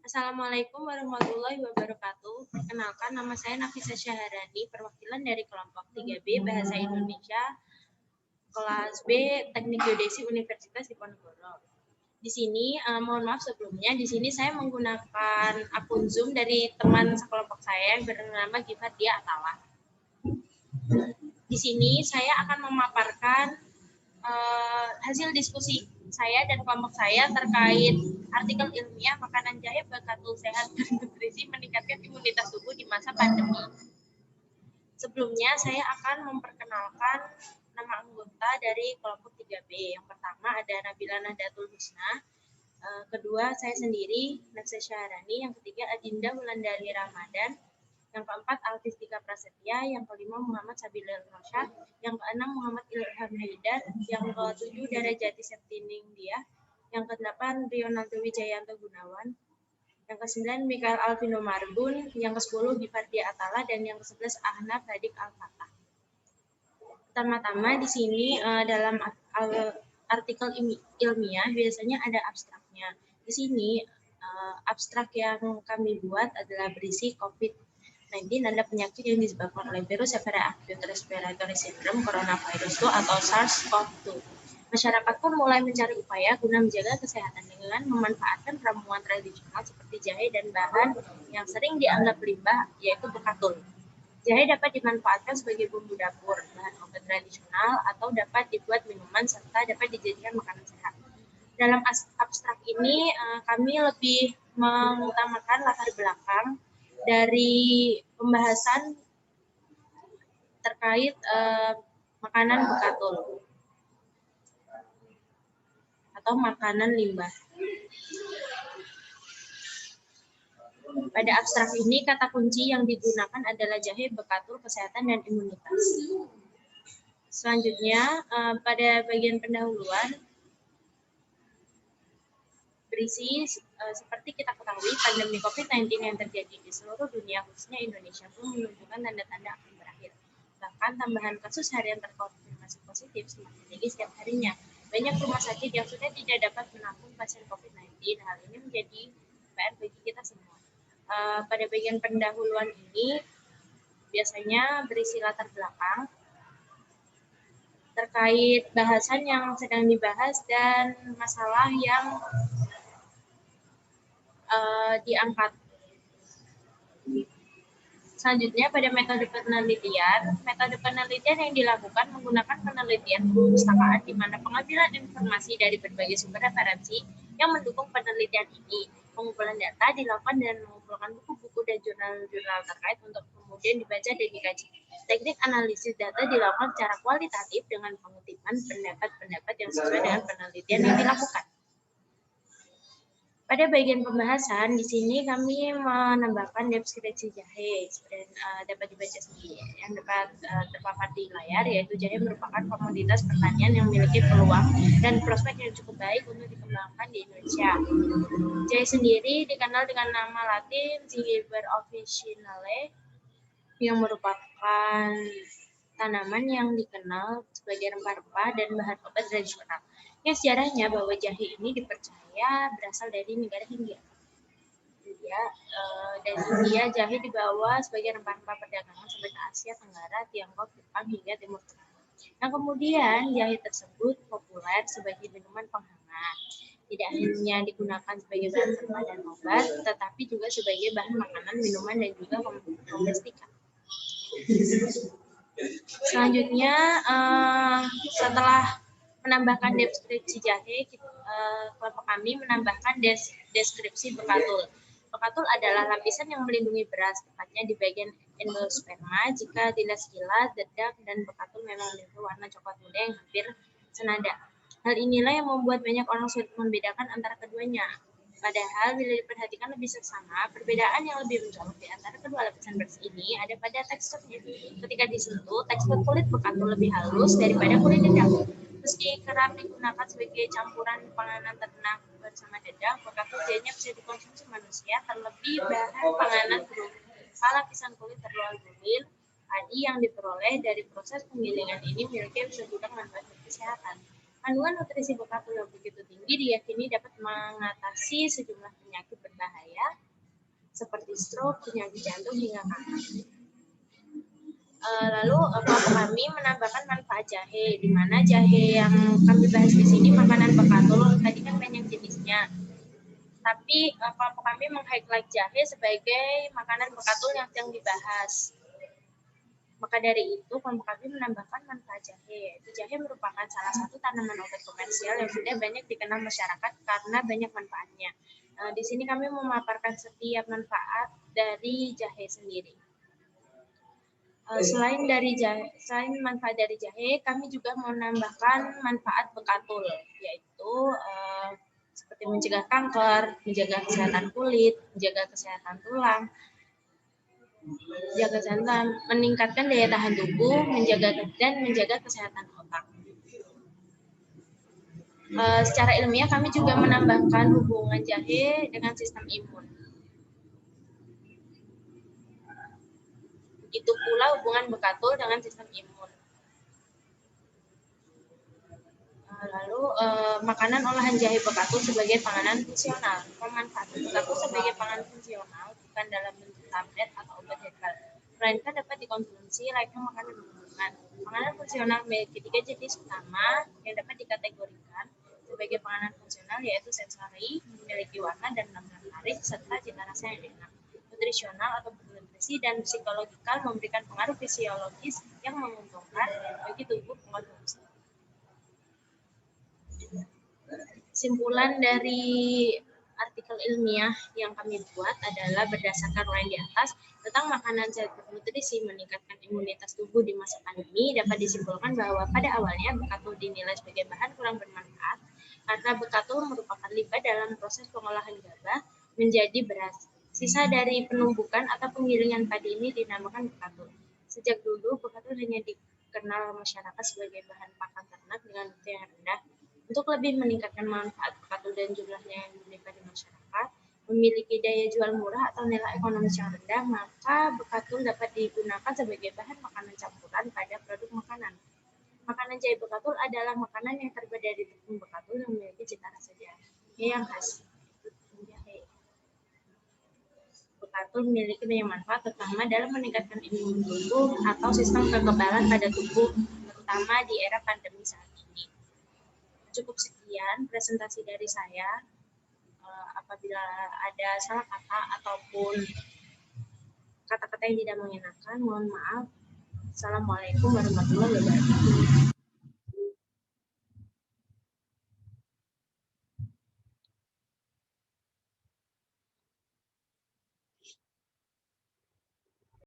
Assalamualaikum warahmatullahi wabarakatuh. Perkenalkan, nama saya Nafisa Syaharani, perwakilan dari kelompok 3B Bahasa Indonesia, kelas B Teknik Geodesi Universitas Diponegoro. Di sini, mohon maaf sebelumnya, di sini saya menggunakan akun Zoom dari teman sekelompok saya yang bernama Gifat Dia Atala. Di sini saya akan memaparkan hasil diskusi saya dan kelompok saya terkait artikel ilmiah makanan jahe berkandung sehat dan nutrisi meningkatkan imunitas tubuh di masa pandemi. Sebelumnya saya akan memperkenalkan nama anggota dari kelompok 3B. Yang pertama ada Nabila Nahdlatul Husna, kedua saya sendiri Nafisa Syaharani, yang ketiga Adinda Wulandari Ramadan, yang keempat Alfistika Prasetya, yang kelima Muhammad Sabilul Rosyad, yang keenam Muhammad Ilham Haidar, yang ketujuh Darajati Septining Dia, yang kedelapan Rionaldo Wijayanto Gunawan, yang ke-9 Mikael Alvino Marbun, yang ke-10 Gifat Dia Atala, dan yang ke-11 Ahnaf Hadik Al-Fatah. Pertama-tama di sini dalam artikel ilmiah biasanya ada abstraknya. Di sini abstrak yang kami buat adalah berisi COVID-19 adalah penyakit yang disebabkan oleh virus Severe Acute Respiratory Syndrome Coronavirus 2 atau SARS-CoV-2. Masyarakat pun mulai mencari upaya guna menjaga kesehatan dengan memanfaatkan ramuan tradisional seperti jahe dan bahan yang sering dianggap limbah, yaitu bekatul. Jahe dapat dimanfaatkan sebagai bumbu dapur, bahan obat tradisional, atau dapat dibuat minuman serta dapat dijadikan makanan sehat. Dalam abstrak ini kami lebih mengutamakan latar belakang dari pembahasan terkait makanan bekatul atau makanan limbah. Pada abstrak ini kata kunci yang digunakan adalah jahe, bekatul, kesehatan, dan imunitas. Selanjutnya pada bagian pendahuluan berisi seperti kita ketahui pandemi COVID-19 yang terjadi di seluruh dunia khususnya Indonesia pun menunjukkan tanda-tanda akan berakhir. Bahkan tambahan kasus harian terkonfirmasi positif semakin tinggi setiap harinya. Banyak rumah sakit yang sudah tidak dapat menampung pasien COVID-19. Hal ini menjadi PR bagi kita semua. Pada bagian pendahuluan ini biasanya berisi latar belakang terkait bahasan yang sedang dibahas dan masalah yang diangkat. Selanjutnya pada metode penelitian yang dilakukan menggunakan penelitian perpustakaan di mana pengambilan informasi dari berbagai sumber referensi yang mendukung penelitian ini. Pengumpulan data dilakukan dan mengumpulkan buku-buku dan jurnal-jurnal terkait untuk kemudian dibaca dan dikaji. Teknik analisis data dilakukan secara kualitatif dengan pengutipan pendapat-pendapat yang sesuai dengan penelitian yang dilakukan. Pada bagian pembahasan, di sini kami menambahkan deskripsi jahe dan dapat dibaca sendiri. Yang dapat terpampang di layar, yaitu jahe merupakan komoditas pertanian yang memiliki peluang dan prospek yang cukup baik untuk dikembangkan di Indonesia. Jahe sendiri dikenal dengan nama Latin Zygiber officinale, yang merupakan tanaman yang dikenal sebagai rempah-rempah dan bahan obat tradisional. Yang sejarahnya bahwa jahe ini dipercaya berasal dari negara Hindia. Dari India, jahe dibawa sebagai rempah-rempah perdagangan sampai ke Asia Tenggara, Tiongkok, Jepang, hingga Timur Tengah. Yang kemudian jahe tersebut populer sebagai minuman penghangat. Tidak hanya digunakan sebagai bahan rempah dan obat, tetapi juga sebagai bahan makanan, minuman, dan juga komestika. Selanjutnya, setelah menambahkan deskripsi jahe, kelompok kami menambahkan deskripsi bekatul. Bekatul adalah lapisan yang melindungi beras, tepatnya di bagian endosperma. Jika dilihat sekilas, dedak dan bekatul memang memiliki warna coklat muda yang hampir senada. Hal inilah yang membuat banyak orang sulit membedakan antara keduanya. Padahal bila diperhatikan lebih seksama, perbedaan yang lebih mencolok di antara kedua lapisan beras ini ada pada teksturnya. Ketika disentuh, tekstur kulit bekatul lebih halus daripada kulit dedak. Meski kerap digunakan sebagai campuran panganan ternak bersama dedak, bekatul jadinya bisa dikonsumsi manusia, terlebih bahan panganan berupa lapisan kulit terluar-luar padi yang diperoleh dari proses penggilingan ini memiliki sejumlah manfaat kesehatan. Kandungan nutrisi bekatul yang begitu tinggi diyakini dapat mengatasi sejumlah penyakit berbahaya seperti stroke, penyakit jantung, hingga kanker. Lalu kelompok kami menambahkan manfaat jahe, di mana jahe yang kami bahas di sini makanan bekatul tadi kan banyak jenisnya. Tapi kelompok kami meng-highlight jahe sebagai makanan bekatul yang sedang dibahas. Maka dari itu, kelompok kami menambahkan manfaat jahe. Jahe merupakan salah satu tanaman obat komersial yang sudah banyak dikenal masyarakat karena banyak manfaatnya. Di sini kami memaparkan setiap manfaat dari jahe sendiri. Selain manfaat dari jahe, kami juga menambahkan manfaat bekatul, yaitu seperti mencegah kanker, menjaga kesehatan kulit, menjaga kesehatan tulang, menjaga kesehatan, meningkatkan daya tahan tubuh, menjaga kesehatan otak. Secara ilmiah kami juga menambahkan hubungan jahe dengan sistem imun. Begitu pula hubungan bekatul dengan sistem imun. Lalu makanan olahan jahe bekatul sebagai panganan fungsional. Pemanfaatan bekatul sebagai panganan fungsional bukan dalam bentuk tablet atau obat herbal, melainkan dapat dikonsumsi layaknya makanan umum. Panganan fungsional memiliki 3 jenis utama yang dapat dikategorikan sebagai panganan fungsional, yaitu sensori, memiliki warna dan penampilan menarik, serta cita rasa yang enak. Nutrisional atau bernutrisi dan psikologikal, memberikan pengaruh fisiologis yang menguntungkan bagi tubuh pengonsumsi. Kesimpulan dari artikel ilmiah yang kami buat adalah berdasarkan uraian di atas tentang makanan sehat bernutrisi meningkatkan imunitas tubuh di masa pandemi, dapat disimpulkan bahwa pada awalnya bekatul dinilai sebagai bahan kurang bermanfaat karena bekatul merupakan limbah dalam proses pengolahan gabah menjadi beras. Sisa dari penumbukan atau penggilingan padi ini dinamakan bekatul. Sejak dulu bekatul hanya dikenal masyarakat sebagai bahan pakan ternak dengan mutu yang rendah. Untuk lebih meningkatkan manfaat bekatul dan jumlahnya yang diberikan di masyarakat, memiliki daya jual murah atau nilai ekonomis yang rendah, maka bekatul dapat digunakan sebagai bahan makanan campuran pada produk makanan. Makanan jahe bekatul adalah makanan yang terbuat dari tepung bekatul yang memiliki cita rasa jahe yang khas. Bekatul memiliki banyak manfaat, terutama dalam meningkatkan imun tubuh atau sistem kekebalan pada tubuh, terutama di era pandemi saat ini. Cukup sekian presentasi dari saya. Apabila ada salah kata ataupun kata-kata yang tidak mengenakan, mohon maaf. Assalamualaikum warahmatullahi wabarakatuh.